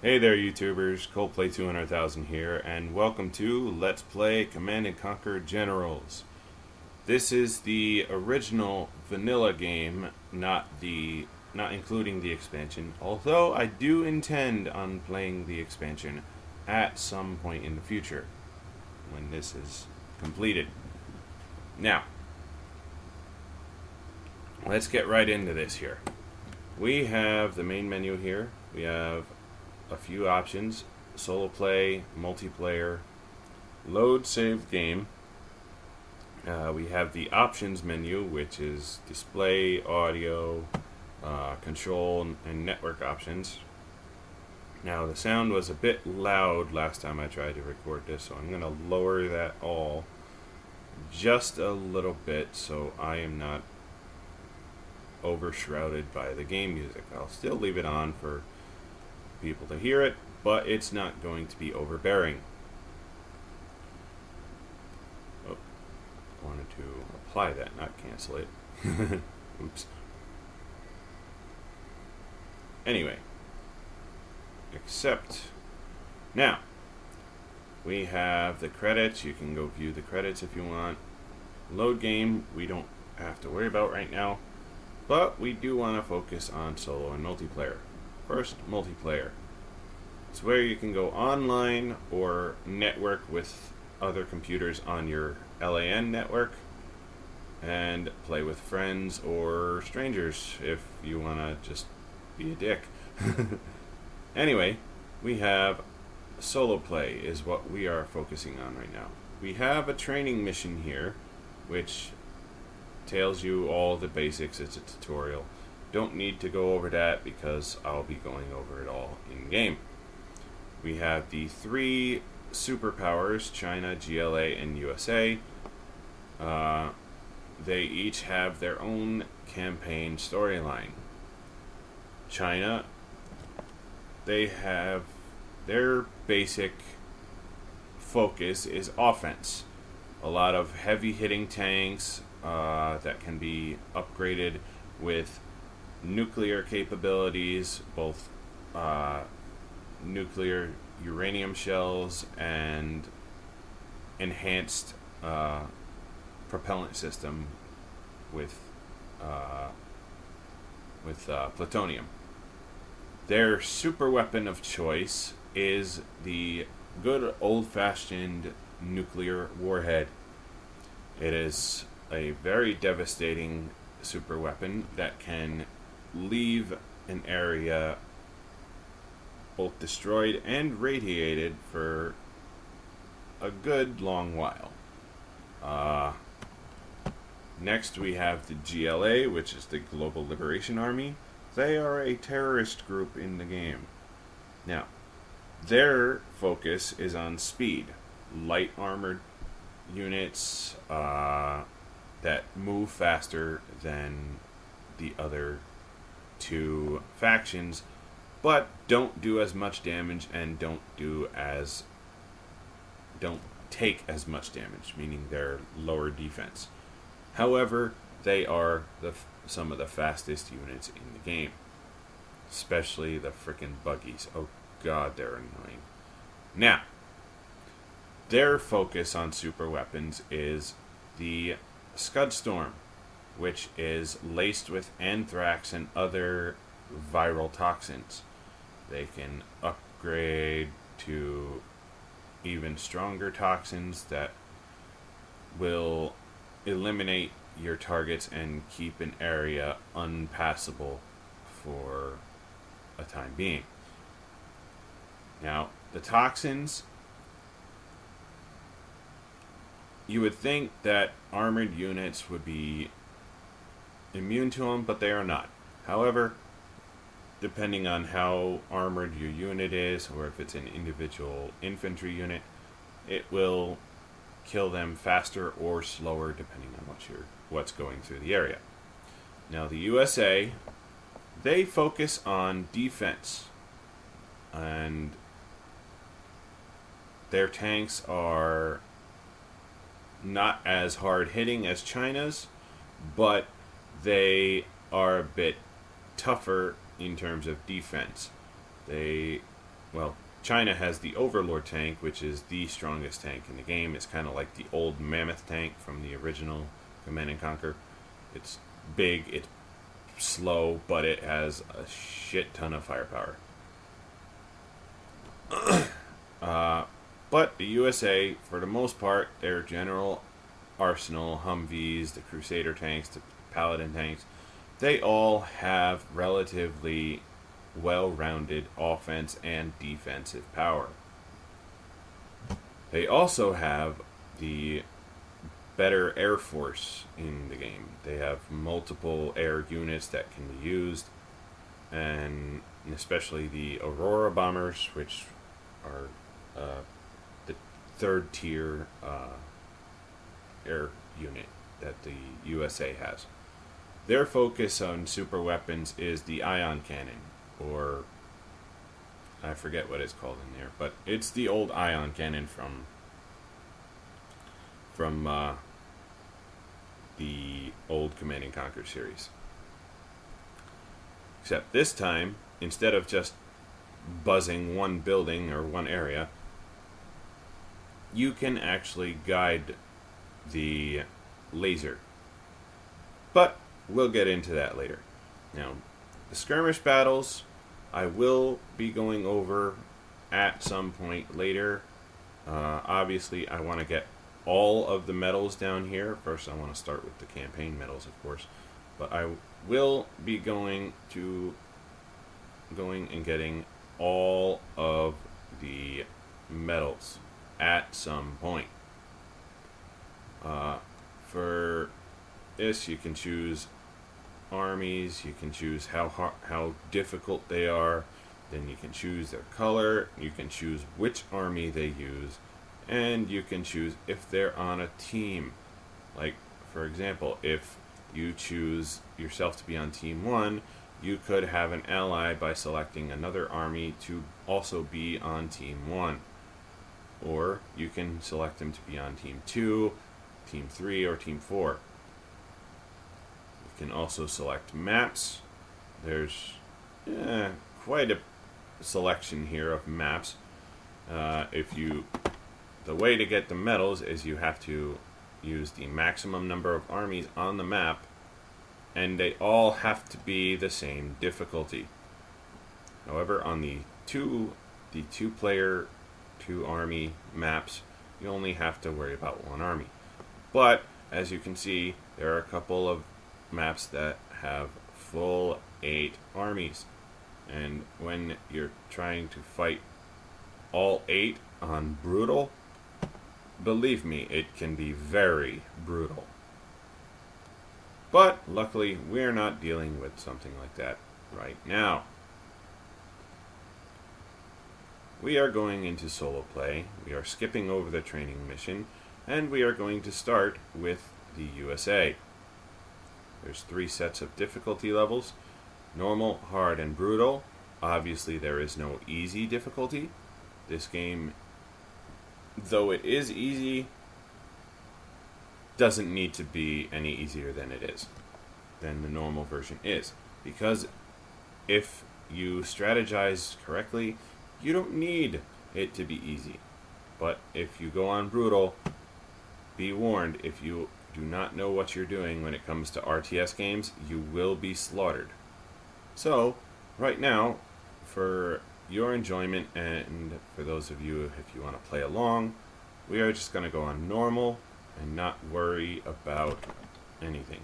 Hey there, YouTubers. Coldplay 200,000 here, and welcome to Let's Play Command and Conquer Generals. This is the original vanilla game, not including the expansion. Although I do intend on playing the expansion at some point in the future when this is completed. Now, let's get right into this here. We have the main menu here. We have a few options: solo play, multiplayer, load save game. We have the options menu, which is display, audio, control, and network options. Now, the sound was a bit loud last time I tried to record this, so I'm going to lower that all just a little bit so I am not overshrouded by the game music. I'll still leave it on for people to hear it, but it's not going to be overbearing. Oh, wanted to apply that, not cancel it. Oops. Anyway, except now we have the credits. You can go view the credits if you want. Load game, we don't have to worry about right now, but we do want to focus on solo and multiplayer. First, multiplayer. It's where you can go online or network with other computers on your LAN network and play with friends or strangers if you want to just be a dick. Anyway, we have solo play is what we are focusing on right now. We have a training mission here which tells you all the basics. It's a tutorial. Don't need to go over that because I'll be going over it all in game. We have the three superpowers: China, GLA, and USA. They each have their own campaign storyline. China, they have their basic focus is offense. A lot of heavy hitting tanks that can be upgraded with nuclear capabilities, both nuclear uranium shells and enhanced propellant system with plutonium. Their super weapon of choice is the good old-fashioned nuclear warhead. It is a very devastating super weapon that can leave an area both destroyed and radiated for a good long while. Next, we have the GLA, which is the Global Liberation Army. They are a terrorist group in the game. Now, their focus is on speed. Light armored units that move faster than the other two factions, but don't do as much damage and don't take as much damage, meaning they're lower defense. However, they are some of the fastest units in the game, especially the frickin' buggies. Oh god, they're annoying. Now, their focus on super weapons is the Scud Storm, which is laced with anthrax and other viral toxins. They can upgrade to even stronger toxins that will eliminate your targets and keep an area unpassable for a time being. Now, the toxins, you would think that armored units would be immune to them, but they are not. However, depending on how armored your unit is, or if it's an individual infantry unit, it will kill them faster or slower depending on what's going through the area. Now, the USA, they focus on defense, and their tanks are not as hard hitting as China's, but they are a bit tougher in terms of defense. They well, China has the Overlord tank, which is the strongest tank in the game. It's kind of like the old Mammoth tank from the original Command and Conquer. It's big, it's slow, but it has a shit ton of firepower. But the USA, for the most part, their general arsenal, Humvees, the Crusader tanks, the Paladin tanks, they all have relatively well-rounded offense and defensive power. They also have the better air force in the game. They have multiple air units that can be used, and especially the Aurora bombers, which are the third tier air unit that the USA has. Their focus on super weapons is the ion cannon, or I forget what it's called in there, but it's the old ion cannon from the old Command and Conquer series. Except this time, instead of just buzzing one building or one area, you can actually guide the laser. But we'll get into that later. Now, the skirmish battles I will be going over at some point later. Obviously, I want to get all of the medals down here. First, I want to start with the campaign medals, of course. But I will be going and getting all of the medals at some point. For this, you can choose armies, you can choose how difficult they are, then you can choose their color, you can choose which army they use, and you can choose if they're on a team. Like, for example, if you choose yourself to be on Team 1, you could have an ally by selecting another army to also be on Team 1. Or you can select them to be on Team 2, Team 3, or Team 4. You can also select maps. There's quite a selection here of maps. The way to get the medals is you have to use the maximum number of armies on the map, and they all have to be the same difficulty. However, on the two-player, two-army maps, you only have to worry about one army. But, as you can see, there are a couple of maps that have full 8 armies. And when you're trying to fight all 8 on brutal, believe me, it can be very brutal. But, luckily, we're not dealing with something like that right now. We are going into solo play. We are skipping over the training mission, and we are going to start with the USA. There's 3 sets of difficulty levels: normal, hard, and brutal. Obviously, there is no easy difficulty. This game, though it is easy, doesn't need to be any easier than the normal version is. Because if you strategize correctly, you don't need it to be easy. But if you go on brutal, be warned, if you do not know what you're doing when it comes to RTS games, you will be slaughtered. So, right now, for your enjoyment and for those of you if you want to play along, we are just going to go on normal and not worry about anything.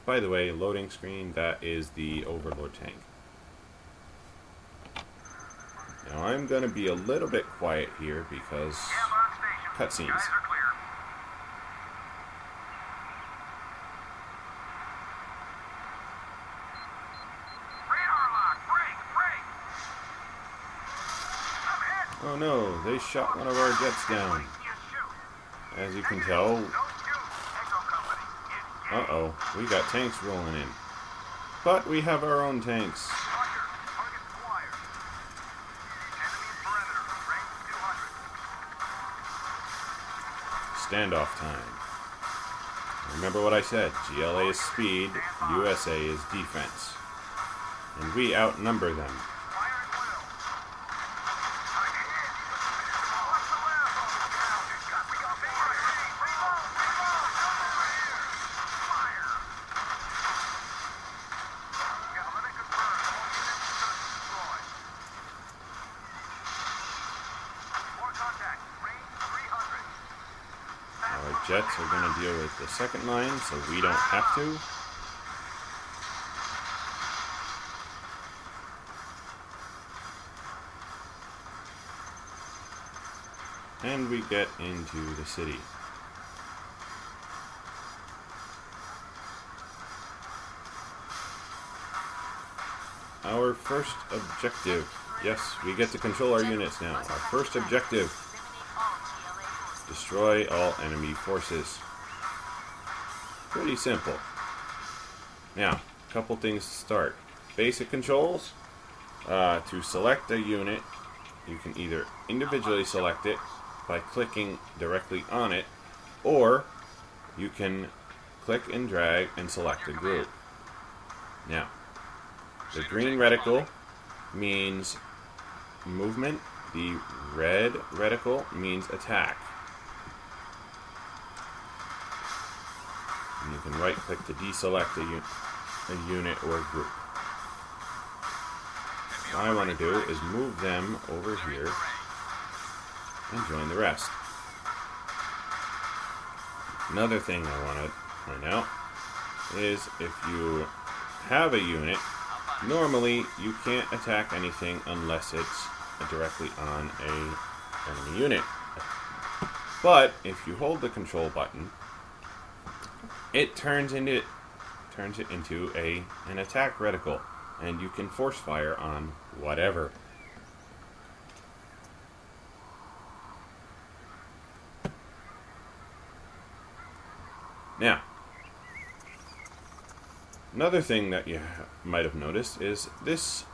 By the way, loading screen, that is the Overlord tank. Now I'm going to be a little bit quiet here because cutscenes. Oh no, they shot one of our jets down. As you can tell, we got tanks rolling in. But we have our own tanks. Standoff time. Remember what I said, GLA is speed, USA is defense. And we outnumber them. jets are going to deal with the second line, so we don't have to. And we get into the city. Our first objective. Yes, we get to control our units now. Our first objective. Destroy all enemy forces. Pretty simple. Now, a couple things to start. Basic controls. To select a unit, you can either individually select it by clicking directly on it, or you can click and drag and select a group. Now, the green reticle means movement, the red reticle means attack. And you can right click to deselect a unit or group. What I want to do is move them over here and join the rest. Another thing I want to point out is if you have a unit, normally you can't attack anything unless it's directly on a enemy unit. But if you hold the control button, it turns it into an attack reticle, and you can force fire on whatever. Now, another thing that you might have noticed is this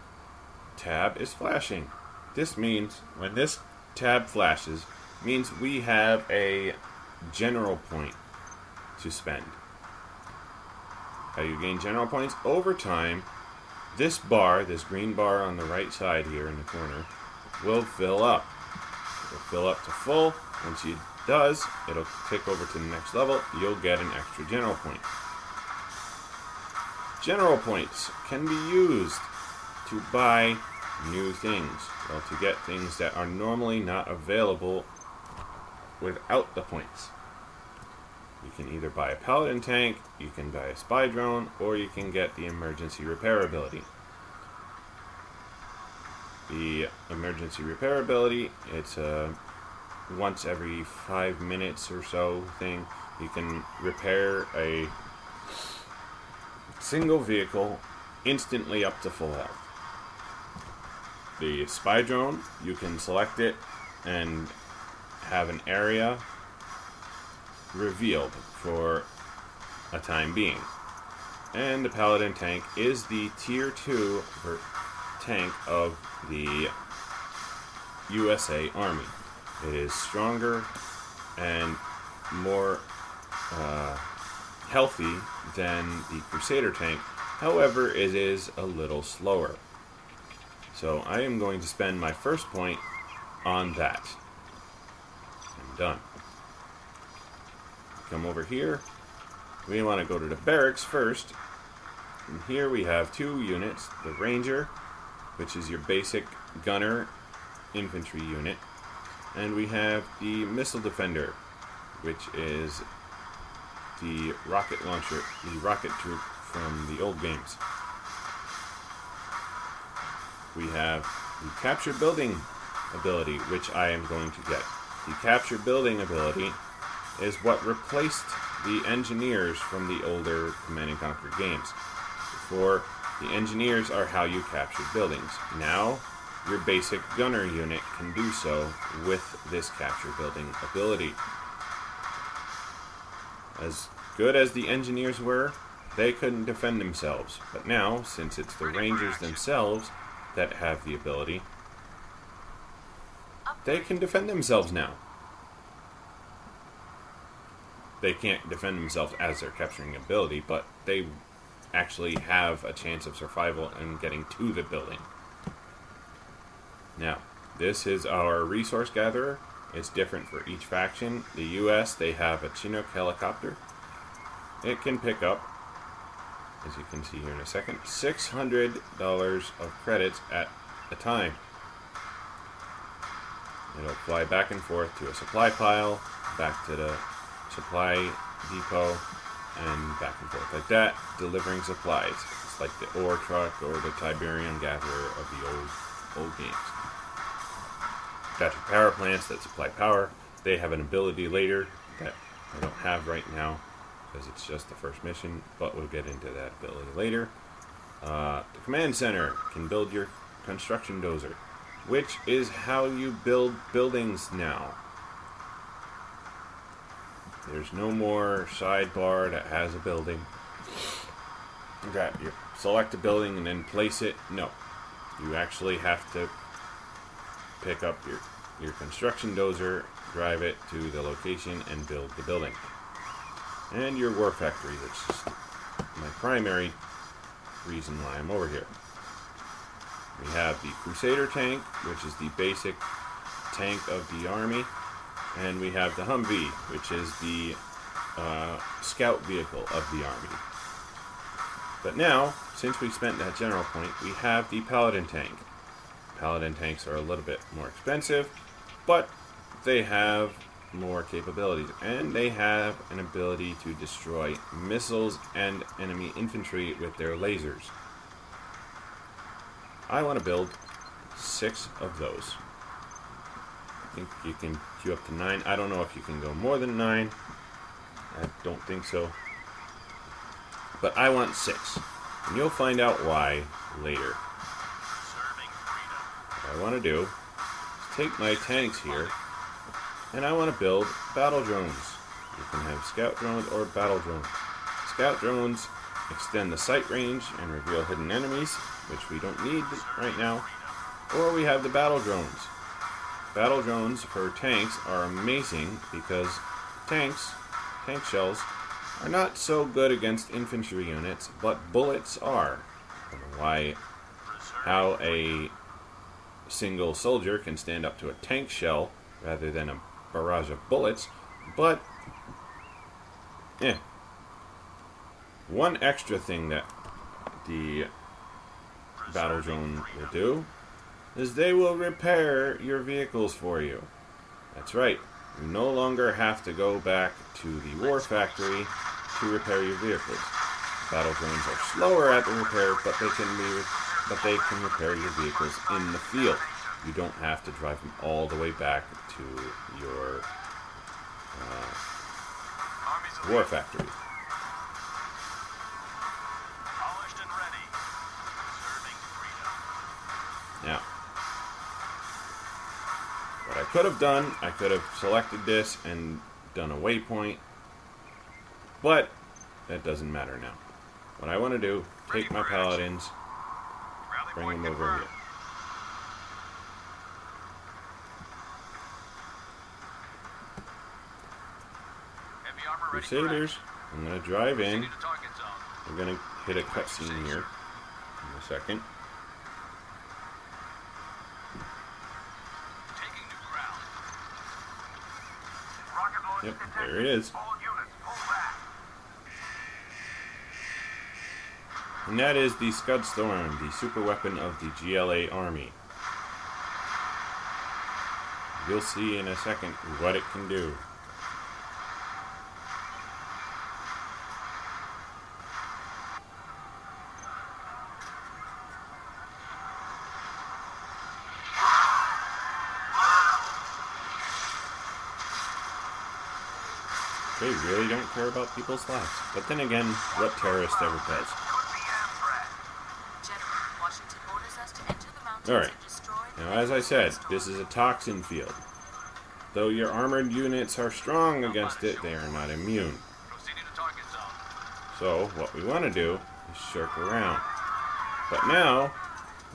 tab is flashing. This means when this tab flashes, means we have a general point to spend. How you gain general points? Over time, this bar, this green bar on the right side here in the corner, will fill up. It'll fill up to full. Once it does, it'll tick over to the next level. You'll get an extra general point. General points can be used to buy new things, or to get things that are normally not available without the points. You can either buy a paladin tank, you can buy a spy drone, or you can get the emergency repair ability. The emergency repair ability, it's a once every 5 minutes or so thing. You can repair a single vehicle instantly up to full health. The spy drone, you can select it and have an area revealed for a time being. And the paladin tank is the tier 2 tank of the USA Army. It is stronger and more healthy than the Crusader tank. However, it is a little slower. So I am going to spend my first point on that. I'm done. Come over here. We want to go to the barracks first. And here we have 2 units. The Ranger, which is your basic gunner infantry unit. And we have the Missile Defender, which is the rocket launcher, the rocket troop from the old games. We have the Capture Building ability, which I am going to get. The Capture Building ability is what replaced the engineers from the older Command & Conquer games. Before, the engineers are how you captured buildings. Now, your basic gunner unit can do so with this Capture Building ability. As good as the engineers were, they couldn't defend themselves. But now, since it's the Rangers themselves that have the ability, they can defend themselves now. They can't defend themselves as they're capturing ability, but they actually have a chance of survival and getting to the building. Now, this is our resource gatherer. It's different for each faction. The US, they have a Chinook helicopter. It can pick up, as you can see here in a second, $600 of credits at a time. It'll fly back and forth to a supply pile, back to the supply depot and back and forth like that, delivering supplies. It's like the ore truck or the Tiberium gatherer of the old games. Got your power plants that supply power. They have an ability later that I don't have right now because it's just the first mission, but we'll get into that ability later. The command center can build your construction dozer, which is how you build buildings now. There's no more sidebar that has a building. You select a building and then place it. No. You actually have to pick up your construction dozer, drive it to the location, and build the building. And your war factory, which is my primary reason why I'm over here. We have the Crusader tank, which is the basic tank of the army. And we have the Humvee, which is the scout vehicle of the army. But now, since we spent that general point, we have the Paladin tank. Paladin tanks are a little bit more expensive, but they have more capabilities. And they have an ability to destroy missiles and enemy infantry with their lasers. I want to build 6 of those. I think you can queue up to 9. I don't know if you can go more than 9. I don't think so. But I want 6. And you'll find out why later. What I want to do is take my tanks here, and I want to build battle drones. You can have scout drones or battle drones. Scout drones extend the sight range and reveal hidden enemies, which we don't need right now. Or we have the battle drones. Battle drones for tanks are amazing because tank shells, are not so good against infantry units, but bullets are. I don't know how a single soldier can stand up to a tank shell rather than a barrage of bullets, but one extra thing that the battle drone will do is they will repair your vehicles for you. That's right. You no longer have to go back to the war factory to repair your vehicles. Battle drones are slower at the repair, but they can repair your vehicles in the field. You don't have to drive them all the way back to your war factory. Now, what I could have done, I could have selected this and done a waypoint, but that doesn't matter now. What I want to do, take my paladins, bring them over here. Crusaders, I'm going to drive in. We're going to hit a cutscene here in a second. Yep, there it is. And that is the Scud Storm, the super weapon of the GLA army. You'll see in a second what it can do. They really don't care about people's lives. But then again, what terrorist ever does? Alright. Now, as I said, this is a toxin field. Though your armored units are strong against it, they are not immune. So, what we want to do is circle around. But now,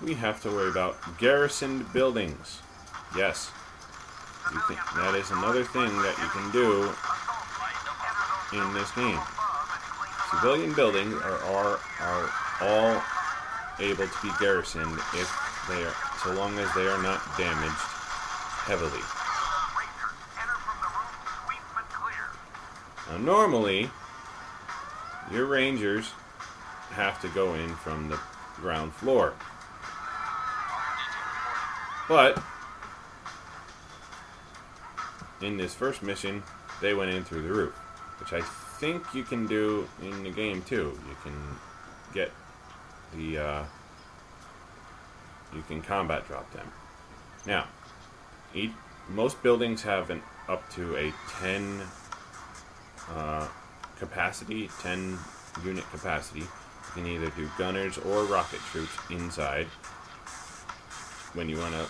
we have to worry about garrisoned buildings. Yes. That is another thing that you can do in this game. Civilian buildings are all able to be garrisoned if they are, so long as they are not damaged heavily. Now, normally, your rangers have to go in from the ground floor. But in this first mission, they went in through the roof. which I think you can do in the game too. You can get the you can combat drop them. Now, most buildings have an up to a 10 capacity, 10 unit capacity. You can either do gunners or rocket troops inside. When you want to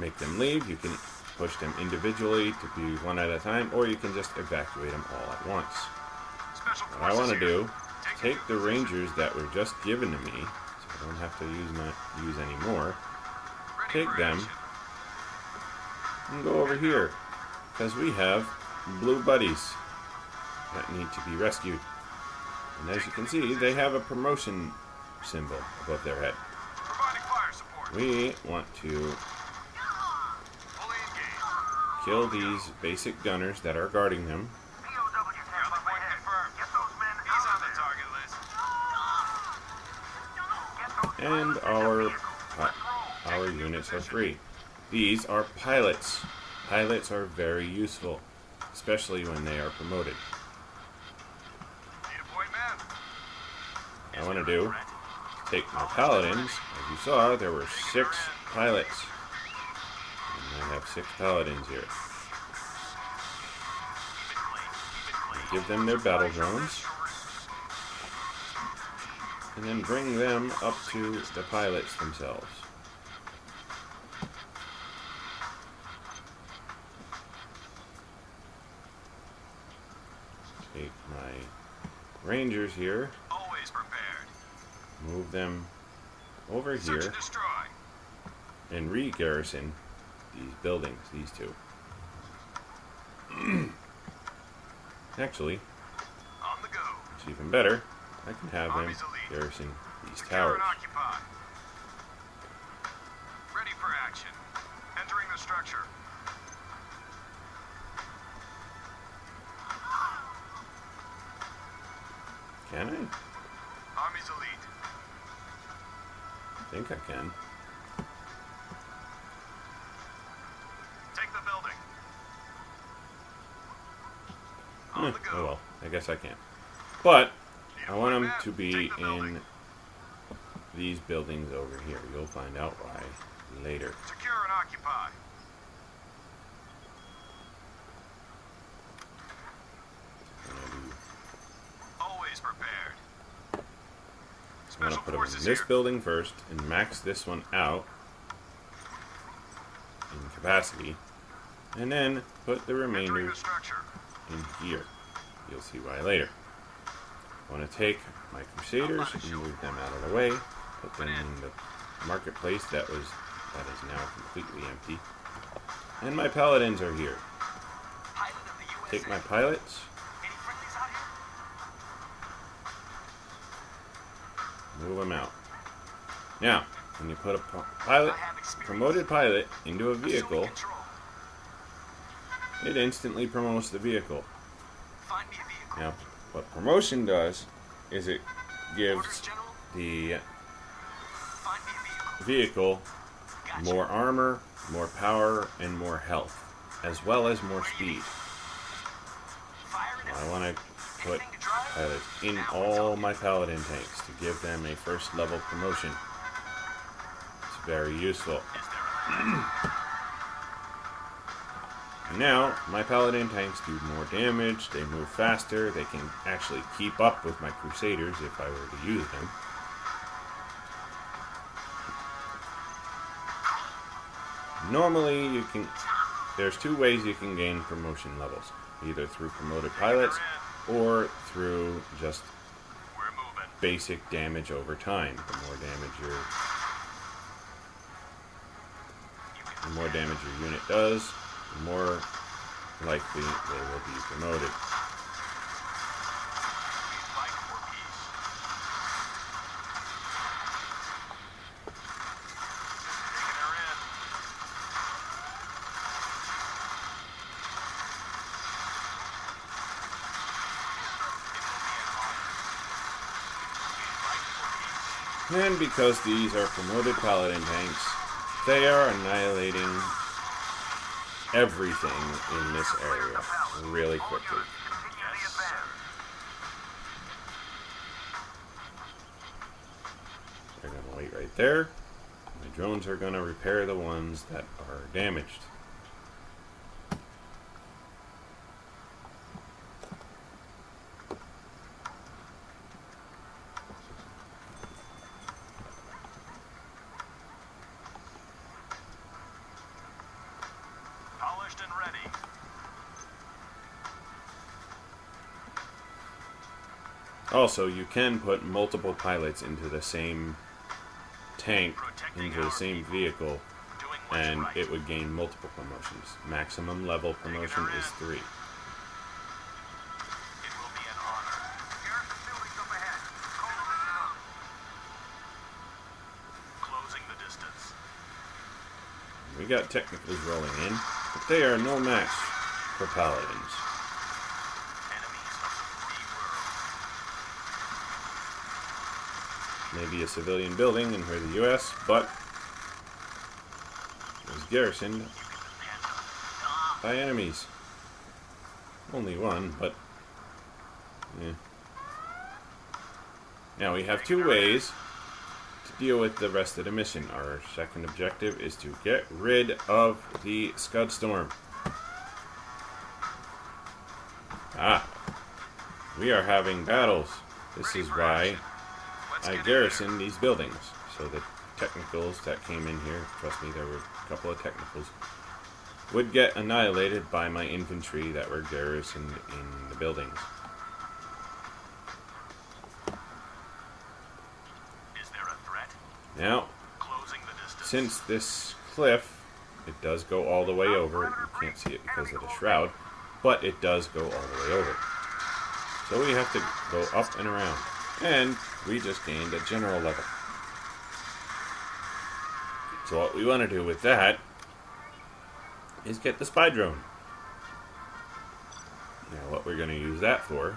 make them leave, you can push them individually to be one at a time, or you can just evacuate them all at once. What I want to do, take the Rangers that were just given to me, so I don't have to use any more. Take them and go over here, because we have blue buddies that need to be rescued. And as you can see, they have a promotion symbol above their head. We want to kill these basic gunners that are guarding them. And our units are free. These are pilots. Pilots are very useful, especially when they are promoted. I want to do, take my paladins. As you saw, there were 6 pilots. And I have 6 paladins here. Give them their battle drones. And then bring them up to the pilots themselves. Take my Rangers here. Always prepared. Move them over here and re-garrison these buildings, these 2. Actually, on the go. It's even better. I can have them garrison these towers. Ready for action. Entering the structure. Can I? Army's elite. I think I can. Take the building. On the go. Oh well, I guess I can't. But I want them to be in these buildings over here. You'll find out why later. Secure and occupy. Always prepared. I'm going to put them in this building first and max this one out in capacity. And then put the remainder in here. You'll see why later. I want to take my Crusaders and move them out of the way. Put them in the marketplace that is now completely empty. And my Paladins are here. Take my pilots. Move them out. Now, when you put a promoted pilot into a vehicle, it instantly promotes the vehicle. Now, what promotion does is it gives the vehicle more armor, more power, and more health, as well as more speed. Now, I want to put pilots in all my paladin tanks to give them a first level promotion. It's very useful. Now, my paladin tanks do more damage, they move faster, they can actually keep up with my Crusaders if I were to use them. Normally, there's 2 ways you can gain promotion levels. Either through promoted pilots, or through just basic damage over time. The more damage your unit does, the more likely they will be promoted. And because these are promoted paladin tanks, they are annihilating everything in this area really quickly. They're going to wait right there. My drones are going to repair the ones that are damaged. Polished and ready. Also, you can put multiple pilots into the same tank, into the same vehicle, and it would gain multiple promotions. Maximum level promotion is 3. It will be an honor. Garrison buildings up ahead. Closing the distance. We got technicals rolling in, but they are no match for paladins. Enemies of the free world. Maybe a civilian building in here, the U.S., but it was garrisoned by enemies. Only one, but yeah. Now we have 2 ways to deal with the rest of the mission. Our second objective is to get rid of the Scud Storm. We are having battles. This is why I garrisoned these buildings, so the technicals that came in here, trust me, there were a couple of technicals, would get annihilated by my infantry that were garrisoned in the buildings. Is there a threat? Now, Closing the distance. since this cliff, it does go all the way over, you can't see it because of the shroud, but it does go all the way over. So we have to go up and around. And we just gained a general level. So what we want to do with that is get the spy drone. Now what we're going to use that for,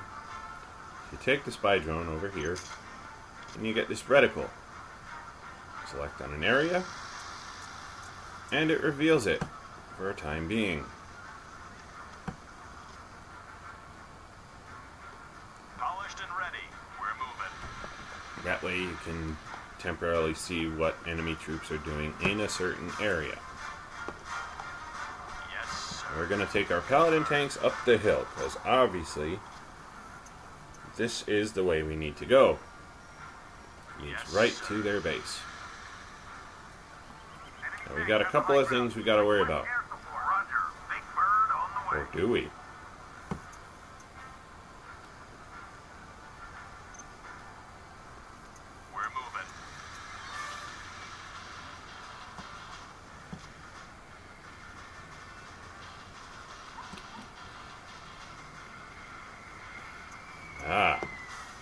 you take the spy drone over here, and you get this reticle. Select on an area, and it reveals it for a time being. Polished and ready. We're moving. That way you can temporarily see what enemy troops are doing in a certain area. Yes, sir. We're going to take our paladin tanks up the hill, because obviously this is the way we need to go. Leads Yes, right sir. to their base. Now we got a couple of things we got to worry about. Roger. Big bird on the way. Or do we? We're moving.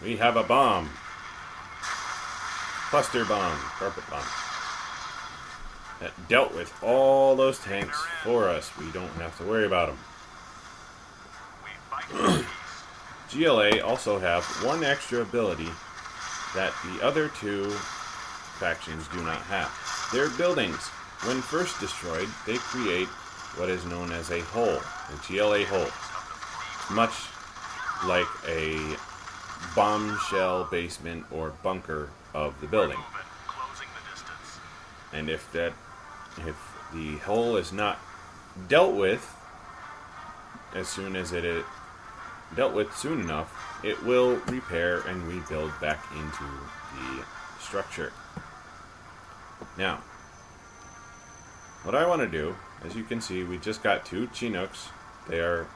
We have a bomb. Cluster bomb, carpet bomb. That dealt with all those tanks for us. We don't have to worry about them. We fight for peace. GLA also have one extra ability that the other 2 factions do not have. Their buildings, when first destroyed, they create what is known as a hole, a GLA hole. Much like a bombshell basement or bunker of the building. Moving. Closing the distance. And if the hole is not dealt with as soon as it is dealt with soon enough, it will repair and rebuild back into the structure. Now, what I want to do, as you can see, we just got 2 Chinooks. They are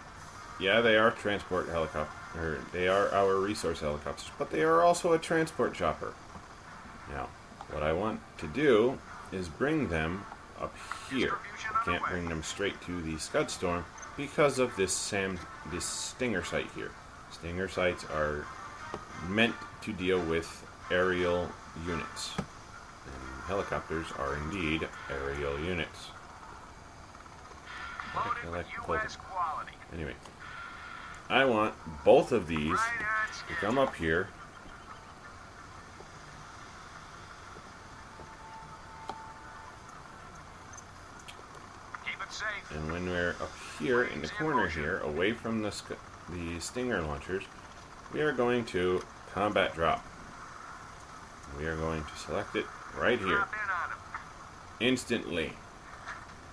transport helicopters. They are our resource helicopters, but they are also a transport chopper. Now, what I want to do is bring them up here. I can't bring them straight to the Scud Storm because of this stinger sight here. Stinger sights are meant to deal with aerial units. And helicopters are indeed aerial units. Loaded I with like to pull them. U.S. quality. Anyway, I want both of these Right on to schedule. come up here. Keep it safe. And when we're up here in the corner here, away from the Stinger launchers, we are going to combat drop. We are going to select it right here. Drop in on 'em. Instantly,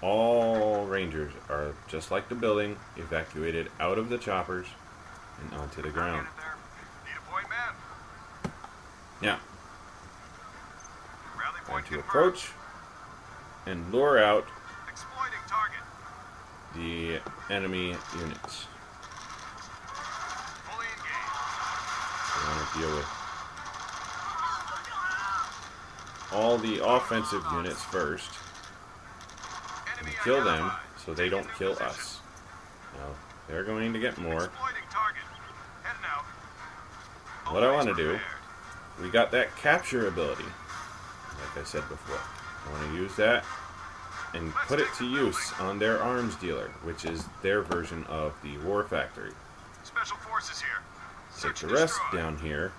all Rangers are, just like the building, evacuated out of the choppers and onto the ground. Get it there. Need a point man. Now, Rally time point to confirmed. approach and lure out Exploiting target. the enemy units. Fully engaged. We want to deal with all the offensive units first and Enemy kill them identified. so they don't Taking kill new position. us. Now, they're going to get more. Exploiting target. Heading out. What I Always want to do, prepared. we got that capture ability, like I said before. I want to use that and put it to use on their arms dealer, which is their version of the war factory. Special forces here. Take Search the and rest destroy. down here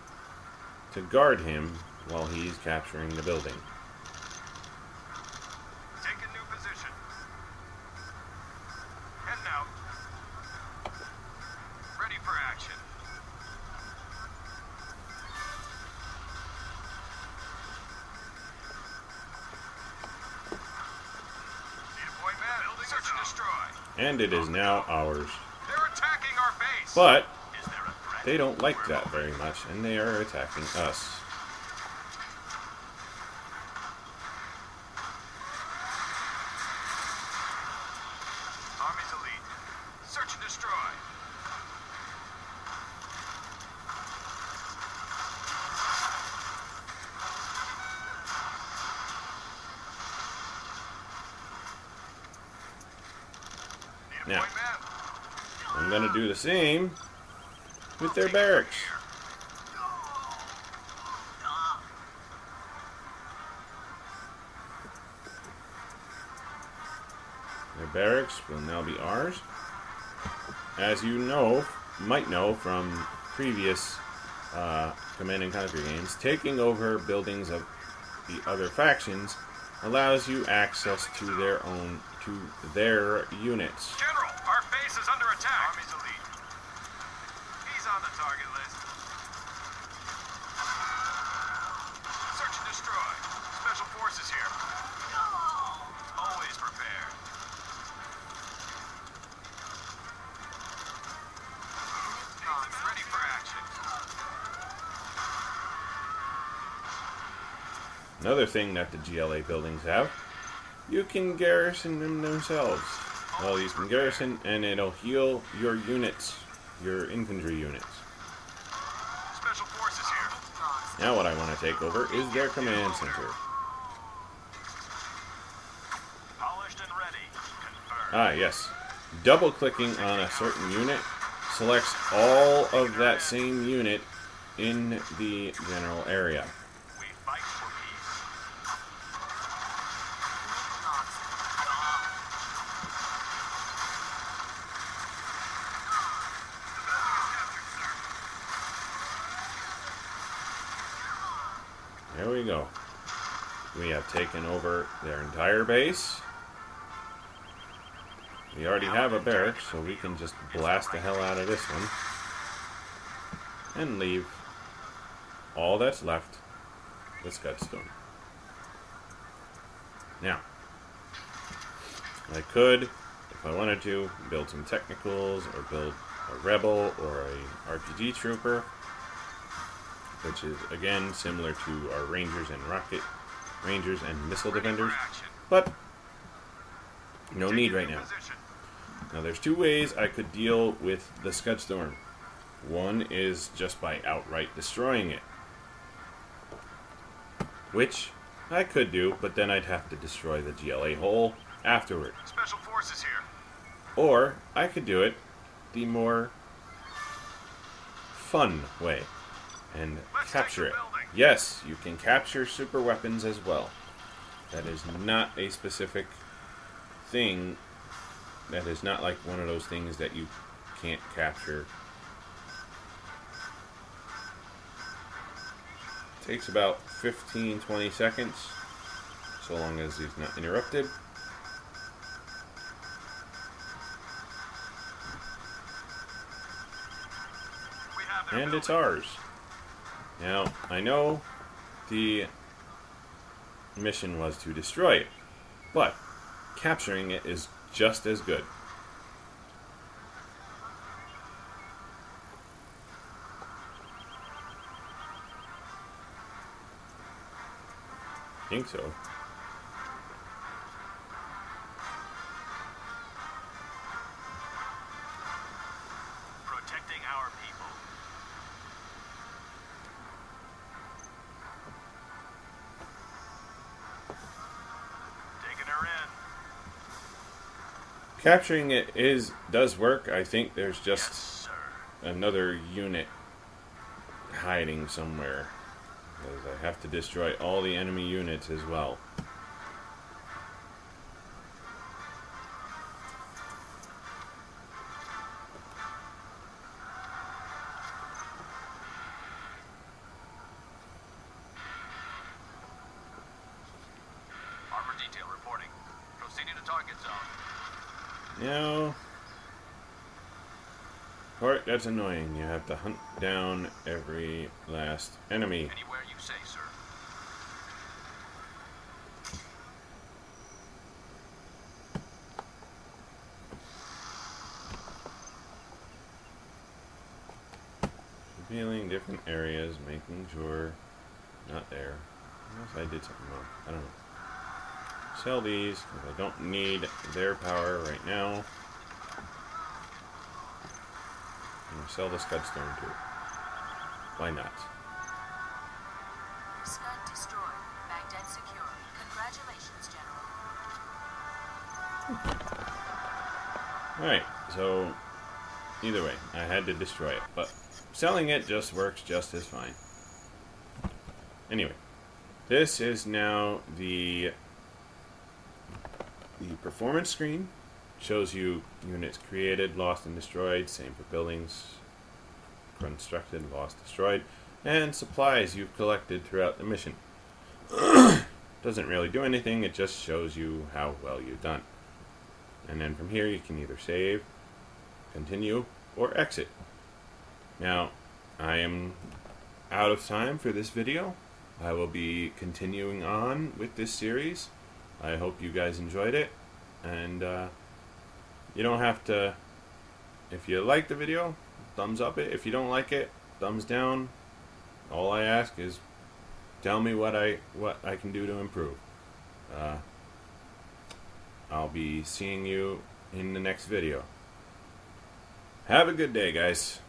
to guard him while he's capturing the building. Taking new position. Heading out. Ready for action. Need a point man. Building search and destroy. And it is now ours. They're attacking our base. But Is there a threat? they don't like that very much, and they are attacking us. Army's elite. Search and destroy. Need a Now. point man. I'm going to do the same with their barracks. Their barracks will now be ours. As you might know from previous Command and Conquer games, taking over buildings of the other factions allows you access to their units. General, our base is under attack. Army's elite. He's on the target list. Search and destroy. Special forces here. Always prepared. Ready for action. Another thing that the GLA buildings have, you can garrison them themselves. Well, you can garrison and it'll heal your units, your infantry units. Special forces here. Now what I want to take over is their command center. Polished and ready. Confirmed. Ah, yes. Double clicking on a certain unit selects all of that same unit in the general area. We fight for peace. There we go. We have taken over their entire base. We already have a barracks, so we can just blast the hell out of this one. And leave all that's left, the Scudstone. Now, I could, if I wanted to, build some technicals, or build a rebel, or a RPG trooper, which is, again, similar to our Rangers and Rocket Rangers and Missile Ready for Defenders, action. but no need Taking right new now. position. Now, there's two ways I could deal with the Scudstorm. One is just by outright destroying it, which I could do, but then I'd have to destroy the GLA whole afterward. Special forces here. Or I could do it the more fun way and Let's capture take it. the building. Yes, you can capture super weapons as well. That is not a specific thing. That is not like one of those things that you can't capture. Takes about 15-20 seconds, so long as he's not interrupted. and it's ours. Now, I know the mission was to destroy it, but capturing it is just as good. I think so. Protecting our people. Taking her in. Capturing it does work. I think there's just Yes, sir. another unit hiding somewhere, because I have to destroy all the enemy units as well. Armor detail reporting. Proceeding to target zone. Now, part that's annoying. You have to hunt down every last enemy. Anywhere you say, sir. Revealing different areas, making sure not there. Unless I did something wrong. I don't know. Sell these because I don't need their power right now. I'm gonna sell the Scudstone too. Why not? Scud destroyed. Baghdad secure. Congratulations, General. Alright, so either way, I had to destroy it, but selling it just works just as fine. Anyway, this is now the performance screen. Shows you units created, lost, and destroyed. Same for buildings constructed, lost, destroyed, and supplies you've collected throughout the mission. Doesn't really do anything, it just shows you how well you've done. And then from here you can either save, continue, or exit. Now, I am out of time for this video. I will be continuing on with this series. I hope you guys enjoyed it, and you don't have to, if you like the video, thumbs up it. If you don't like it, thumbs down. All I ask is tell me what I can do to improve. I'll be seeing you in the next video. Have a good day, guys.